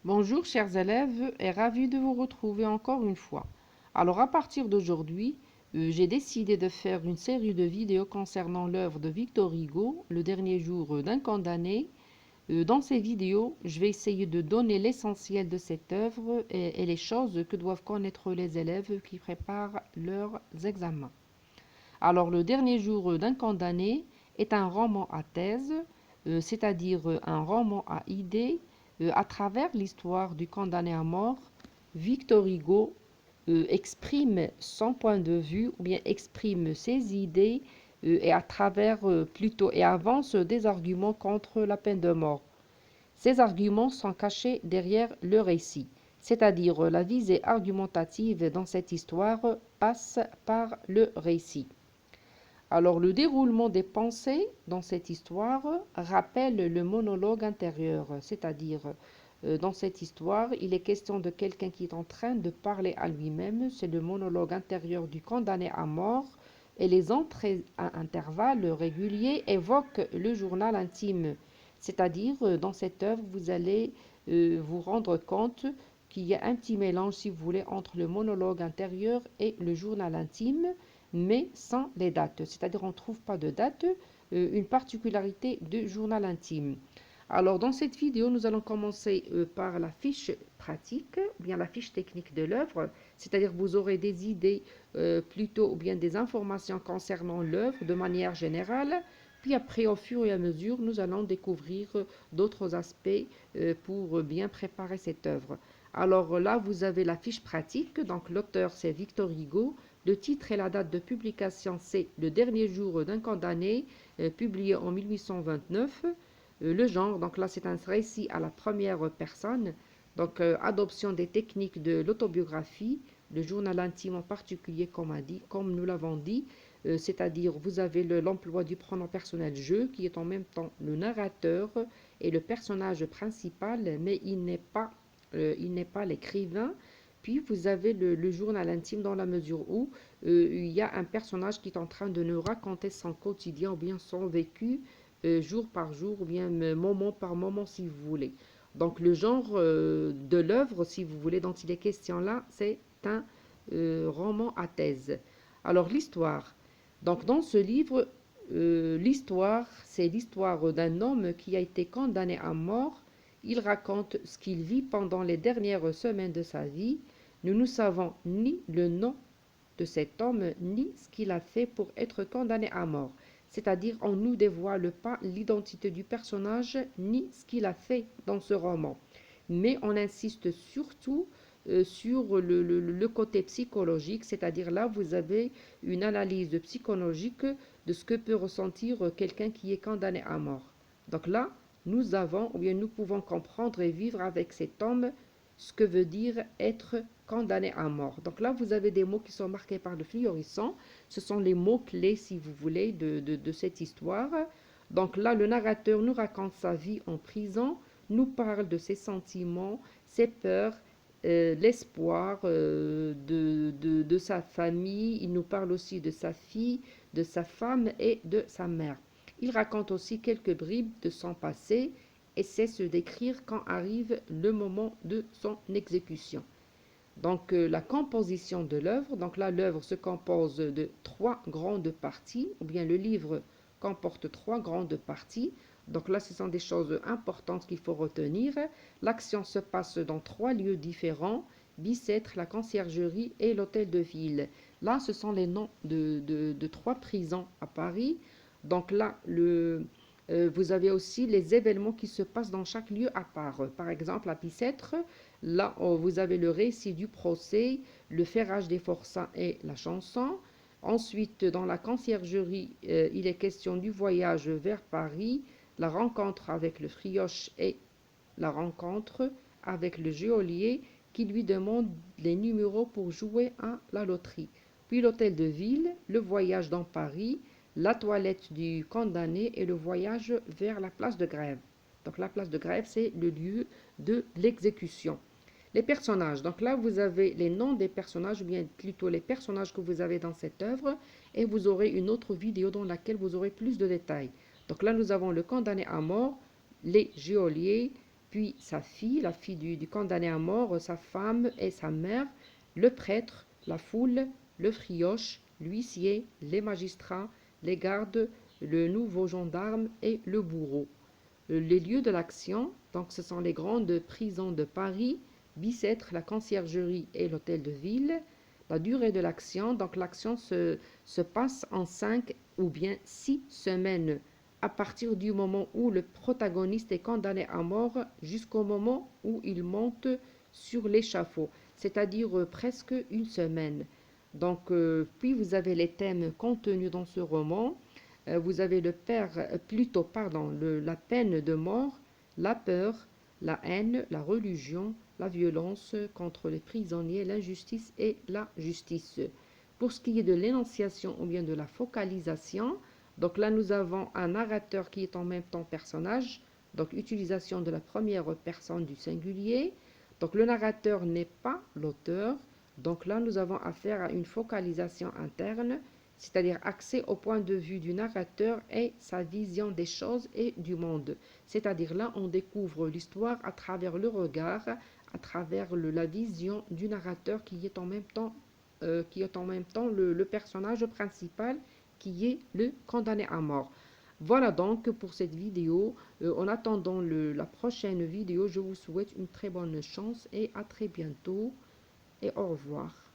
Bonjour chers élèves et ravi de vous retrouver encore une fois. Alors à partir d'aujourd'hui, j'ai décidé de faire une série de vidéos concernant l'œuvre de Victor Hugo, Le dernier jour d'un condamné. Dans ces vidéos, je vais essayer de donner l'essentiel de cette œuvre et les choses que doivent connaître les élèves qui préparent leurs examens. Alors Le dernier jour d'un condamné est un roman à thèse, c'est-à-dire un roman à idées à travers l'histoire du condamné à mort. Victor Hugo exprime son point de vue ou bien exprime ses idées et à travers plutôt et avance des arguments contre la peine de mort. Ces arguments sont cachés derrière le récit, c'est-à-dire la visée argumentative dans cette histoire passe par le récit. Alors le déroulement des pensées dans cette histoire rappelle le monologue intérieur, c'est-à-dire dans cette histoire, il est question de quelqu'un qui est en train de parler à lui-même, c'est le monologue intérieur du condamné à mort, et les entrées à intervalles réguliers évoquent le journal intime, c'est-à-dire dans cette œuvre, vous allez vous rendre compte qu'il y a un petit mélange, si vous voulez, entre le monologue intérieur et le journal intime, mais sans les dates, c'est-à-dire on ne trouve pas de date, une particularité du journal intime. Alors dans cette vidéo, nous allons commencer par la fiche pratique, ou bien la fiche technique de l'œuvre, c'est-à-dire vous aurez des idées plutôt ou bien des informations concernant l'œuvre de manière générale, puis après au fur et à mesure, nous allons découvrir d'autres aspects pour bien préparer cette œuvre. Alors là, vous avez la fiche pratique, donc l'auteur c'est Victor Hugo, le titre et la date de publication c'est Le dernier jour d'un condamné, publié en 1829. Le genre, donc là c'est un récit à la première personne, donc adoption des techniques de l'autobiographie, le journal intime en particulier comme nous l'avons dit, c'est-à-dire vous avez l'emploi du pronom personnel je qui est en même temps le narrateur et le personnage principal, mais il n'est pas l'écrivain. Puis vous avez le journal intime dans la mesure où il y a un personnage qui est en train de nous raconter son quotidien ou bien son vécu jour par jour ou bien moment par moment si vous voulez. Donc le genre de l'œuvre, si vous voulez, dont il est question là, c'est un roman à thèse. Alors l'histoire. Donc dans ce livre, l'histoire, c'est l'histoire d'un homme qui a été condamné à mort. Il raconte ce qu'il vit pendant les dernières semaines de sa vie. Nous ne savons ni le nom de cet homme, ni ce qu'il a fait pour être condamné à mort. C'est-à-dire, on ne nous dévoile pas l'identité du personnage, ni ce qu'il a fait dans ce roman. Mais on insiste surtout sur le côté psychologique, c'est-à-dire là, vous avez une analyse psychologique de ce que peut ressentir quelqu'un qui est condamné à mort. Donc là, nous avons, ou bien nous pouvons comprendre et vivre avec cet homme ce que veut dire être condamné à mort. Donc là, vous avez des mots qui sont marqués par le fluorescent. Ce sont les mots-clés, si vous voulez, de cette histoire. Donc là, le narrateur nous raconte sa vie en prison, nous parle de ses sentiments, ses peurs, l'espoir de sa famille. Il nous parle aussi de sa fille, de sa femme et de sa mère. Il raconte aussi quelques bribes de son passé et sait se décrire quand arrive le moment de son exécution. Donc la composition de l'œuvre, donc là l'œuvre se compose de trois grandes parties, ou bien le livre comporte trois grandes parties. Donc là ce sont des choses importantes qu'il faut retenir. L'action se passe dans trois lieux différents, Bicêtre, la conciergerie et l'hôtel de ville. Là ce sont les noms de trois prisons à Paris. Donc là vous avez aussi les événements qui se passent dans chaque lieu à part. Par exemple, à Bicêtre, là, vous avez le récit du procès, le ferrage des forçats et la chanson. Ensuite, dans la conciergerie, il est question du voyage vers Paris, la rencontre avec le frioche et la rencontre avec le geôlier qui lui demande les numéros pour jouer à la loterie. Puis l'hôtel de ville, le voyage dans Paris, la toilette du condamné et le voyage vers la place de grève. Donc la place de grève, c'est le lieu de l'exécution. Les personnages. Donc là, vous avez les noms des personnages, ou bien plutôt les personnages que vous avez dans cette œuvre, et vous aurez une autre vidéo dans laquelle vous aurez plus de détails. Donc là, nous avons le condamné à mort, les geôliers, puis sa fille, la fille du condamné à mort, sa femme et sa mère, le prêtre, la foule, le frioche, l'huissier, les magistrats, les gardes, le nouveau gendarme et le bourreau. Les lieux de l'action, donc ce sont les grandes prisons de Paris, Bicêtre, la conciergerie et l'hôtel de ville. La durée de l'action, donc l'action se passe en 5 ou bien 6 semaines, à partir du moment où le protagoniste est condamné à mort jusqu'au moment où il monte sur l'échafaud, c'est-à-dire presque une semaine. Donc, puis vous avez les thèmes contenus dans ce roman. Vous avez la peine de mort, la peur, la haine, la religion, la violence contre les prisonniers, l'injustice et la justice. Pour ce qui est de l'énonciation ou bien de la focalisation, donc là nous avons un narrateur qui est en même temps personnage, donc utilisation de la première personne du singulier. Donc le narrateur n'est pas l'auteur, donc là nous avons affaire à une focalisation interne, c'est-à-dire accès au point de vue du narrateur et sa vision des choses et du monde. C'est-à-dire là, on découvre l'histoire à travers le regard, à travers la vision du narrateur qui est en même temps le personnage principal qui est le condamné à mort. Voilà donc pour cette vidéo. En attendant la prochaine vidéo, je vous souhaite une très bonne chance et à très bientôt et au revoir.